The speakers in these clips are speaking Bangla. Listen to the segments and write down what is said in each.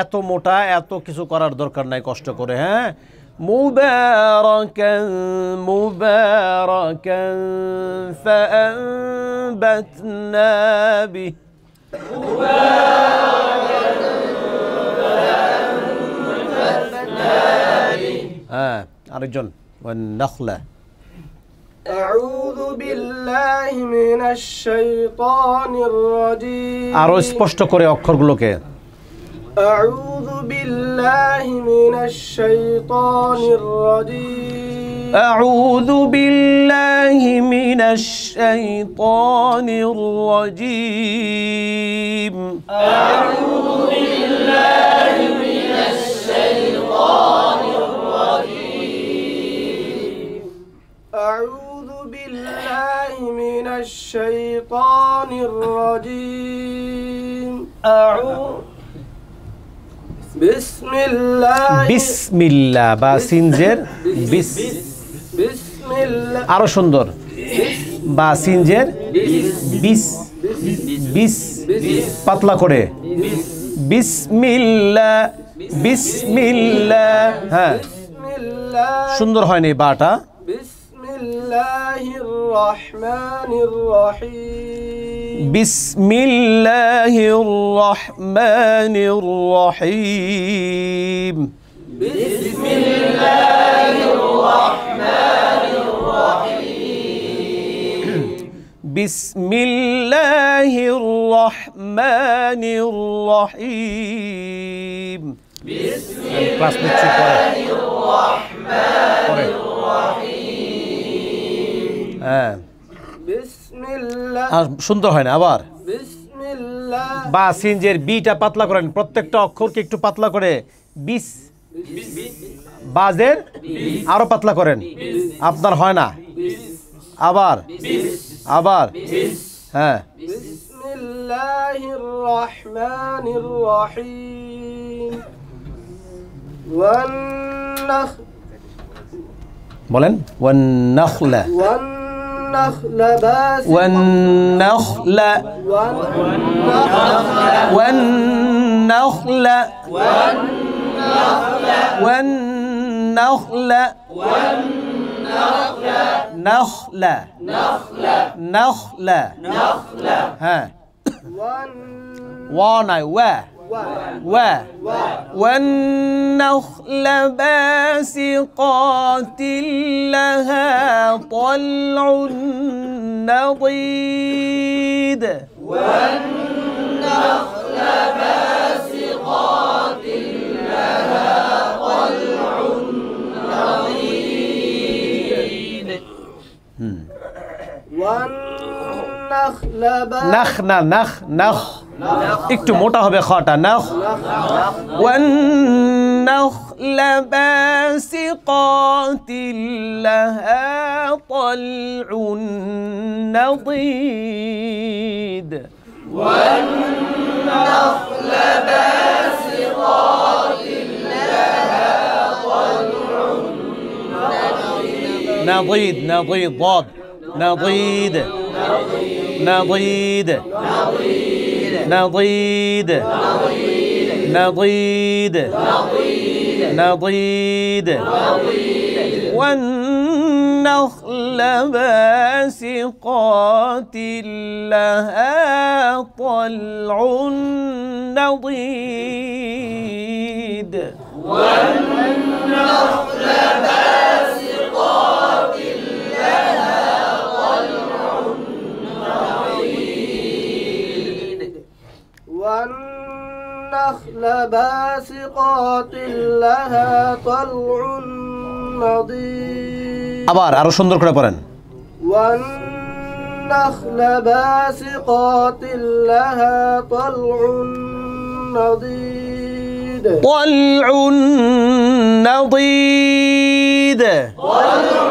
এত মোটা, এত কিছু করার দরকার নাই কষ্ট করে। হ্যাঁ, মুবারাকান মুবারাকান ফাআনবাতনা বিহি হ্যাঁ, আরেকজন ওয়ান-নাখলা। আউযু বিল্লাহি মিনাশ শাইতানির রাজীম। আরো স্পষ্ট করে অক্ষরগুলোকে। আউযু বিল্লাহি মিনাশ শাইতানির রাজীম। আউযু বিল্লাহি মিনাশ শাইতানির রাজীম। আউযু বিল্লাহি মিনাশ শাইতানির রাজীম। আউযু বিল্লাহি মিনাশ শাইতানির রাজীম। বিসমিল্লাহ বিসমিল্লাহ বা সিনজের বিস। বিসমিল্লাহ আরো সুন্দর বা সিনজের বিস বিস পাতলা করে বিসমিল্লাহ বিসমিল্লাহ। হ্যাঁ, সুন্দর হয়নি বাটা। বিসমিল্লাহির রহমানির রহিম। বিসমিল্লাহির রহমানির রহিম। বিসমিল্লাহির রহমানির রহিম। বিসমিল্লাহির রহমানির রহিম। ক্লাস নিচ্ছি পরে। হ্যাঁ, বিসমিল্লাহ। সুন্দর হয় না আবার। বিসমিল্লাহ বা সিনজের বিটা পাতলা করেন, প্রত্যেকটা অক্ষরকে একটু পাতলা করে বিস। বাজের আরো পাতলা করেন, আপনার হয় না। আবার আবার হ্যাঁ। বিসমিল্লাহির রহমানির রহিম। ওয়ান-নাখ বলেন ওয়ান-নাখলা ওয়ান-নাখলা বাসিকাত ওয়ান-নাখলা ওয়ান-নাখলা ওয়ান-নাখলা নাখলা নাখলা হ্যাঁ। ওয়া নাই ওয়া ওয়া। والنخل باسقات لها طلع نضيد. والنخل باسقات لها طلع نضيد. والنخل نخ না نخ نخ একটু মোটা হবে খটা نخ. والنخل باسقات لها طلع نضيد. والنخل باسقات لها طلع نضيد نضيد ضاد نضيد نضيد نضيد نضيد نضيد. والنخل باسقات لها طلع نضيد. والنخل باسقات لها طلع نضيد. والنخل باسقات لها طلع نضيد. আবার আরো সুন্দর করে পড়েন. والنخل باسقات لها طلع نضيد. طلع نضيد. طلع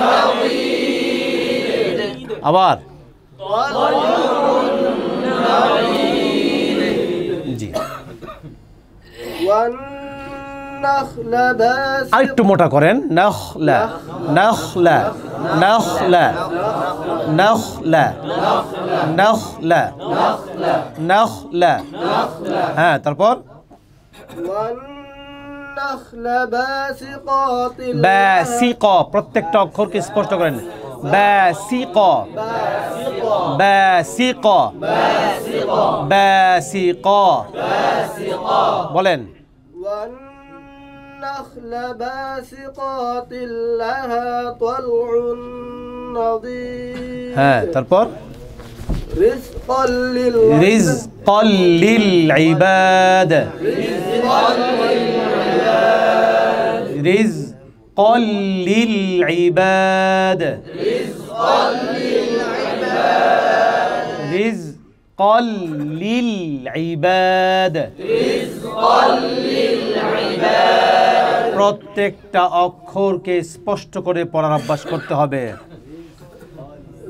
نضيد. আবার طلع نضيد. জি. والنخل আরেকটু باسقات মোটা করেন, নাখলা নাখলা নাখলা নাখলা নাখলা নাখলা। হ্যাঁ, তারপর والنخل باسقات বাসিক, প্রত্যেকটা অক্ষরকে স্পষ্ট করেন। বাসিক বাসিক বাসিক, বলেন। والنخل باسقات لها طلع نضيد হ্যাঁ, তারপর رزقا للعباد রিজকাল লিল ইবাদ রিজকাল লিল ইবাদ রিজকাল লিল ইবাদ। প্রত্যেকটা অক্ষরকে স্পষ্ট করে পড়ার অভ্যাস করতে হবে।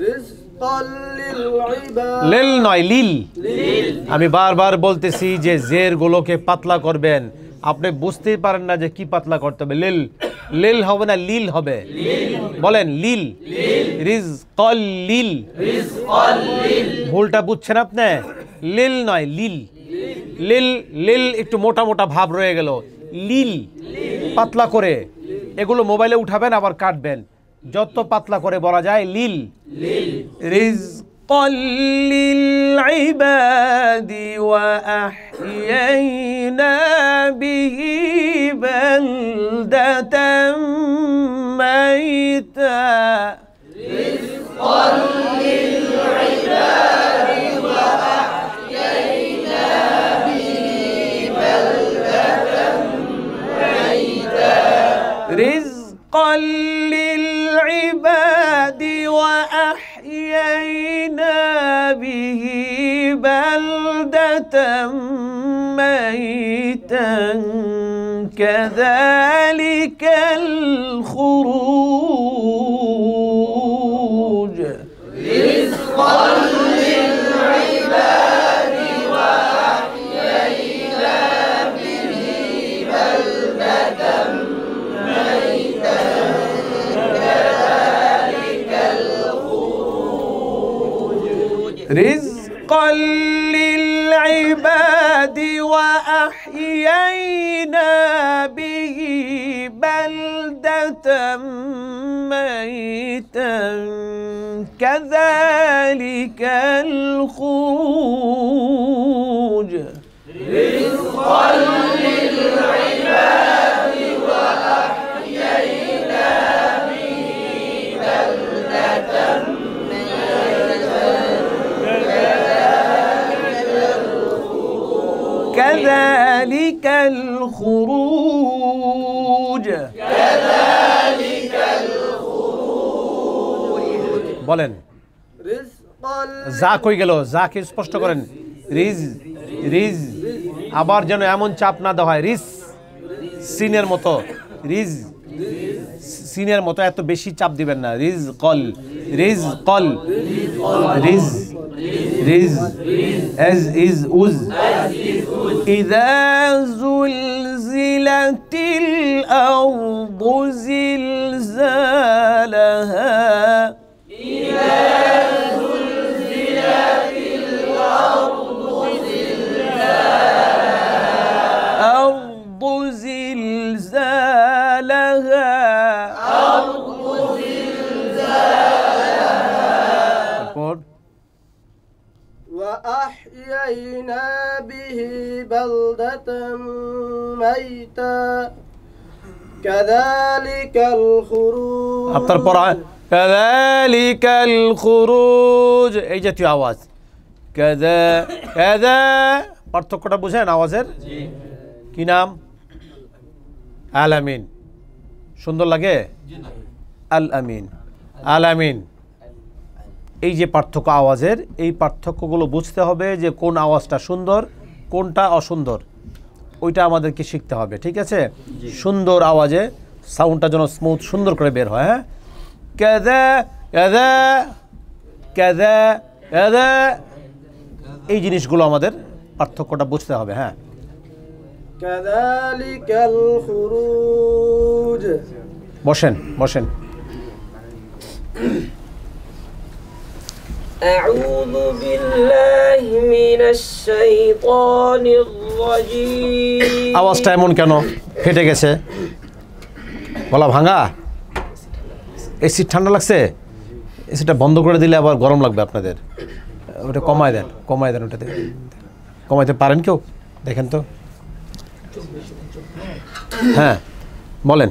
رزقا للعباد লিল নয়, লিল। আমি বারবার বলতেছি যে জের গুলোকে পাতলা করবেন। আপনি বুঝতেই পারেন না যে কি পাতলা করতে হবে। লিল, লিল হবে না, লিল হবে। বলেন লিল, রিজকাল লিল। ভুলটা বুঝছেন আপনি? লিল নয়, লিল। লিল, লিল একটু মোটা মোটা ভাব রয়ে গেল। লিল পাতলা করে, এগুলো মোবাইলে উঠাবেন আবার কাটবেন। যত পাতলা করে বলা যায় লিল। রিজকাল লিল ইবাদি ওয়া আহইয়ানা বিহি বালদাতাম মাইতা। رزقا للعباد وأحيينا به بلدة ميتا كذلك الخروج رزقا للعباد وأحيينا به بلدة ميتا كذلك الخروج كذلك الخروج বলেন। رزقا যা কই গেল, যাকে স্পষ্ট করেন। রিজ, রিজ আবার যেন এমন চাপ না দেওয়া হয়। রিজ সিনের মতো, রিজ সিনের মতো এত বেশি চাপ দিবেন না। রিজ কল, রিজ কল, রিজ রিজ এজ ইজ উজ। إذا زلزلت الأرض زلزالها أرض زلزالها وأحيينا به بلدة ميتا كذلك الخروج আপনার পড়া كذلك الخروج এই জাতীয় আওয়াজ। কাযা কাযা, পার্থক্যটা বুঝেন আওয়াজের? কি নাম? আল আমিন। সুন্দর লাগে? আল আমিন, আল আমিন। এই যে পার্থক্য আওয়াজের, এই পার্থক্যগুলো বুঝতে হবে যে কোন আওয়াজটা সুন্দর, কোনটা অসুন্দর, ওইটা আমাদেরকে শিখতে হবে। ঠিক আছে? সুন্দর আওয়াজে সাউন্ডটা যেন স্মুথ সুন্দর করে বের হয়। হ্যাঁ, কাযা কাযা কাযা কাযা, এই জিনিসগুলো আমাদের পার্থক্যটা বুঝতে হবে। হ্যাঁ, كذلك الخروج বসেন বসেন أعوذ بالله من الشيطان الرجيم আওয়াজটা এমন কেন ফেটে গেছে গলা ভাঙা এসি ঠান্ডা লাগছে এসিটা বন্ধ করে দিলে আবার গরম লাগবে আপনাদের ওটা কমায় দেন ওটাতে কমাইতে পারেন কেউ দেখেন তো হ্যাঁ বলেন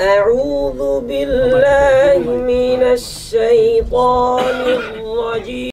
أعوذ بالله من الشيطان الرجيم